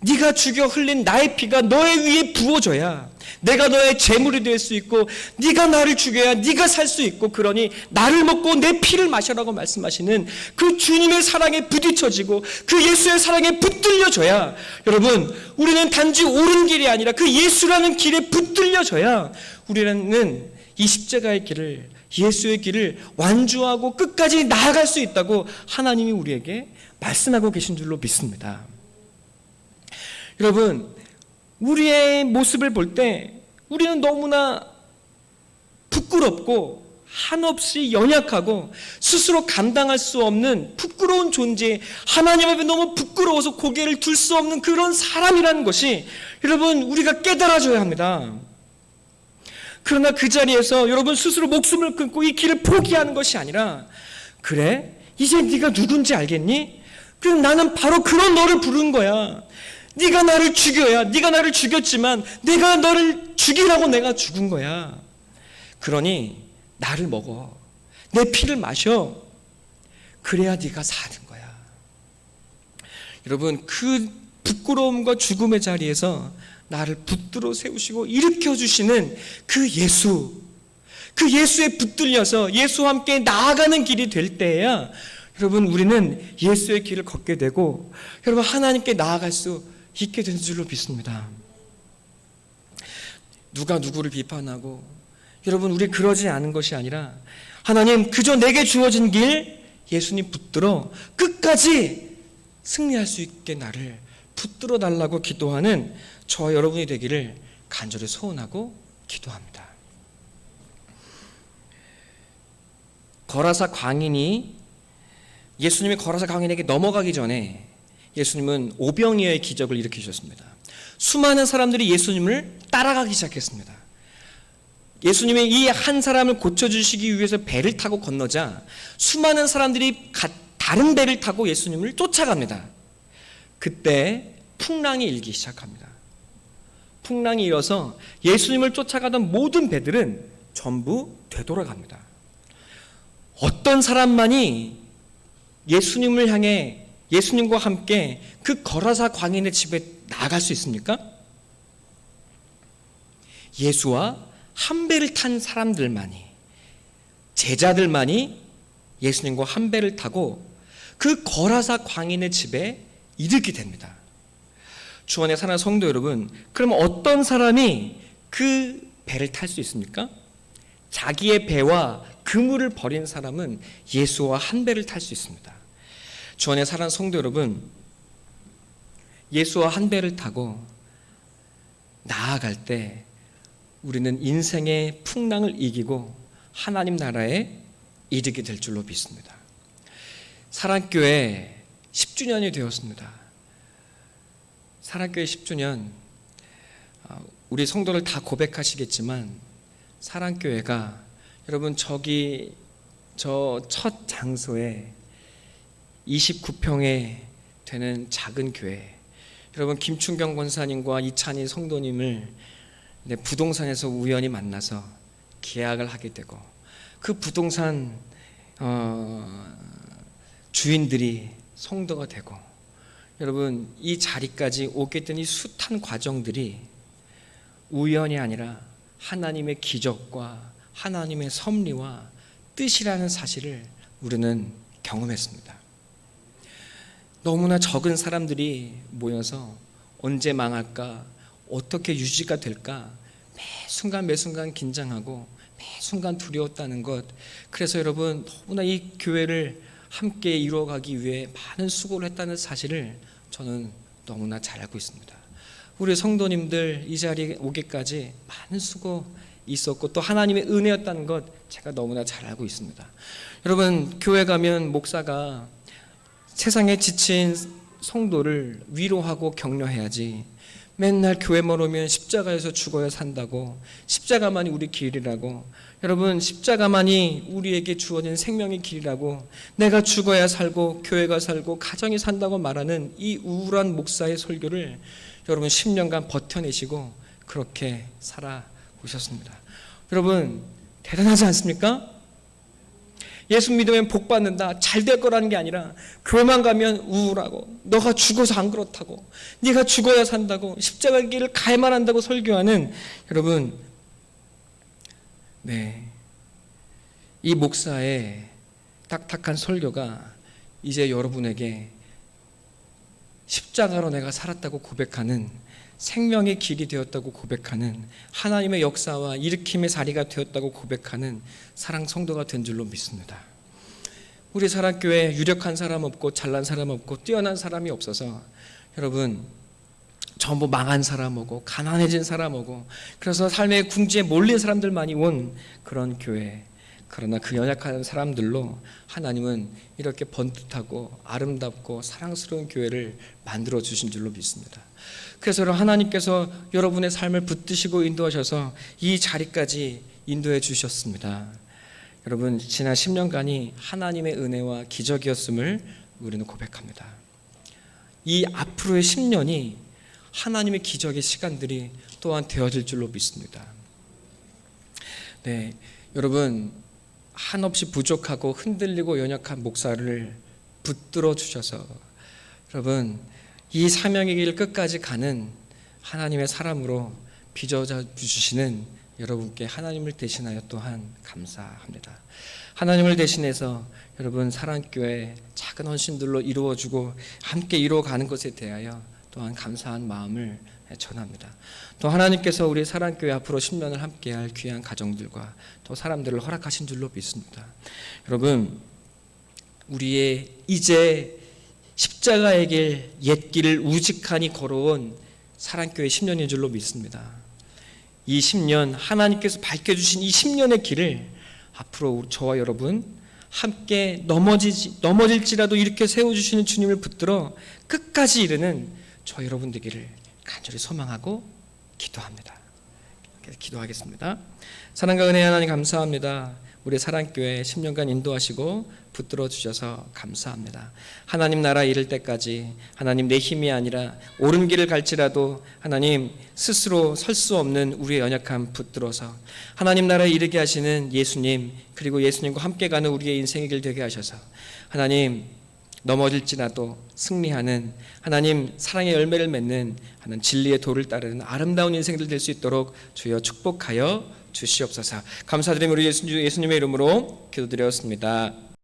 네가 죽여 흘린 나의 피가 너의 위에 부어져야 내가 너의 제물이 될 수 있고, 네가 나를 죽여야 네가 살 수 있고, 그러니 나를 먹고 내 피를 마셔라고 말씀하시는 그 주님의 사랑에 부딪혀지고 그 예수의 사랑에 붙들려져야, 여러분, 우리는 단지 옳은 길이 아니라 그 예수라는 길에 붙들려져야 우리는 이 십자가의 길을, 예수의 길을 완주하고 끝까지 나아갈 수 있다고 하나님이 우리에게 말씀하고 계신 줄로 믿습니다. 여러분, 우리의 모습을 볼 때 우리는 너무나 부끄럽고 한없이 연약하고 스스로 감당할 수 없는 부끄러운 존재, 하나님 앞에 너무 부끄러워서 고개를 들 수 없는 그런 사람이라는 것이, 여러분, 우리가 깨달아줘야 합니다. 그러나 그 자리에서 여러분 스스로 목숨을 끊고 이 길을 포기하는 것이 아니라, 그래? 이제 네가 누군지 알겠니? 그럼 나는 바로 그런 너를 부른 거야. 네가 나를 죽여야, 네가 나를 죽였지만 내가 너를 죽이라고 내가 죽은 거야. 그러니 나를 먹어. 내 피를 마셔. 그래야 네가 사는 거야. 여러분, 그 부끄러움과 죽음의 자리에서 나를 붙들어 세우시고 일으켜 주시는 그 예수, 그 예수에 붙들려서 예수와 함께 나아가는 길이 될 때에야 여러분, 우리는 예수의 길을 걷게 되고 여러분, 하나님께 나아갈 수 있게 되는 줄로 믿습니다. 누가 누구를 비판하고, 여러분 우리 그러지 않은 것이 아니라 하나님 그저 내게 주어진 길 예수님 붙들어 끝까지 승리할 수 있게 나를 붙들어 달라고 기도하는 저와 여러분이 되기를 간절히 소원하고 기도합니다. 거라사 광인이 예수님이 거라사 광인에게 넘어가기 전에 예수님은 오병이어의 기적을 일으키셨습니다. 수많은 사람들이 예수님을 따라가기 시작했습니다. 예수님이 이 한 사람을 고쳐주시기 위해서 배를 타고 건너자 수많은 사람들이 다른 배를 타고 예수님을 쫓아갑니다. 그때 풍랑이 일기 시작합니다. 풍랑이 일어서 예수님을 쫓아가던 모든 배들은 전부 되돌아갑니다. 어떤 사람만이 예수님을 향해 예수님과 함께 그 거라사 광인의 집에 나갈 수 있습니까? 예수와 한 배를 탄 사람들만이, 제자들만이 예수님과 한 배를 타고 그 거라사 광인의 집에 이르게 됩니다. 주 안에 사랑하는 성도 여러분, 그러면 어떤 사람이 그 배를 탈 수 있습니까? 자기의 배와 그물을 버린 사람은 예수와 한 배를 탈 수 있습니다. 주 안에 사랑하는 성도 여러분, 예수와 한 배를 타고 나아갈 때 우리는 인생의 풍랑을 이기고 하나님 나라에 이르게 될 줄로 믿습니다. 사랑교회 10주년이 되었습니다. 사랑교회 10주년, 우리 성도들 다 고백하시겠지만 사랑교회가 여러분 저 첫 장소에 29평에 되는 작은 교회, 여러분 김충경 권사님과 이찬희 성도님을 부동산에서 우연히 만나서 계약을 하게 되고 그 부동산 주인들이 성도가 되고, 여러분 이 자리까지 오게 된 이 숱한 과정들이 우연이 아니라 하나님의 기적과 하나님의 섭리와 뜻이라는 사실을 우리는 경험했습니다. 너무나 적은 사람들이 모여서 언제 망할까, 어떻게 유지가 될까 매 순간 긴장하고 매 순간 두려웠다는 것. 그래서 여러분 너무나 이 교회를 함께 이루어가기 위해 많은 수고를 했다는 사실을 저는 너무나 잘 알고 있습니다. 우리 성도님들 이 자리에 오기까지 많은 수고 있었고 또 하나님의 은혜였다는 것 제가 너무나 잘 알고 있습니다. 여러분 교회 가면 목사가 세상에 지친 성도를 위로하고 격려해야지, 맨날 교회만 오면 십자가에서 죽어야 산다고, 십자가만이 우리 길이라고, 여러분 십자가만이 우리에게 주어진 생명의 길이라고, 내가 죽어야 살고 교회가 살고 가정이 산다고 말하는 이 우울한 목사의 설교를 여러분 10년간 버텨내시고 그렇게 살아오셨습니다. 여러분 대단하지 않습니까? 예수 믿으면 복 받는다, 잘 될 거라는 게 아니라 교회만 가면 우울하고 너가 죽어서 안 그렇다고, 네가 죽어야 산다고, 십자가 길을 가야만 한다고 설교하는 여러분, 이 목사의 딱딱한 설교가 이제 여러분에게 십자가로 내가 살았다고 고백하는, 생명의 길이 되었다고 고백하는, 하나님의 역사와 일으킴의 자리가 되었다고 고백하는 사랑 성도가 된 줄로 믿습니다. 우리 사랑교회 유력한 사람 없고 잘난 사람 없고 뛰어난 사람이 없어서 여러분 전부 망한 사람 오고 가난해진 사람 오고 그래서 삶의 궁지에 몰린 사람들만이 온 그런 교회, 그러나 그 연약한 사람들로 하나님은 이렇게 번듯하고 아름답고 사랑스러운 교회를 만들어 주신 줄로 믿습니다. 그래서 하나님께서 여러분의 삶을 붙드시고 인도하셔서 이 자리까지 인도해 주셨습니다. 여러분 지난 10년간이 하나님의 은혜와 기적이었음을 우리는 고백합니다. 이 앞으로의 10년이 하나님의 기적의 시간들이 또한 되어질 줄로 믿습니다. 여러분 한없이 부족하고 흔들리고 연약한 목사를 붙들어 주셔서 여러분 이 사명의 길 끝까지 가는 하나님의 사람으로 빚어져 주시는 여러분께 하나님을 대신하여 또한 감사합니다. 하나님을 대신해서 여러분 사랑교회 작은 헌신들로 이루어주고 함께 이루어가는 것에 대하여 또 또한 감사한 마음을 전합니다. 또 하나님께서 우리 사랑교회 앞으로 10년을 함께할 귀한 가정들과 또 사람들을 허락하신 줄로 믿습니다. 여러분, 우리의 이제 십자가의 길, 옛길을 우직하니 걸어온 사랑교회 10년인 줄로 믿습니다. 이 10년, 하나님께서 밝혀주신 이 10년의 길을 앞으로 저와 여러분 함께 넘어질지라도 이렇게 세워주시는 주님을 붙들어 끝까지 이르는 저 여러분 되기를 간절히 소망하고 기도합니다. 기도하겠습니다. 사랑과 은혜 하나님 감사합니다. 우리 사랑교회 10년간 인도하시고 붙들어 주셔서 감사합니다. 하나님 나라 이를 때까지 하나님 내 힘이 아니라 옳은 길을 갈지라도 하나님 스스로 설 수 없는 우리의 연약함 붙들어서 하나님 나라에 이르게 하시는 예수님, 그리고 예수님과 함께 가는 우리의 인생의 길 되게 하셔서 하나님 넘어질지라도 승리하는 하나님 사랑의 열매를 맺는 하나님 진리의 도를 따르는 아름다운 인생들 될 수 있도록 주여 축복하여 주시옵소서. 감사드리며 우리 예수님의 이름으로 기도드렸습니다.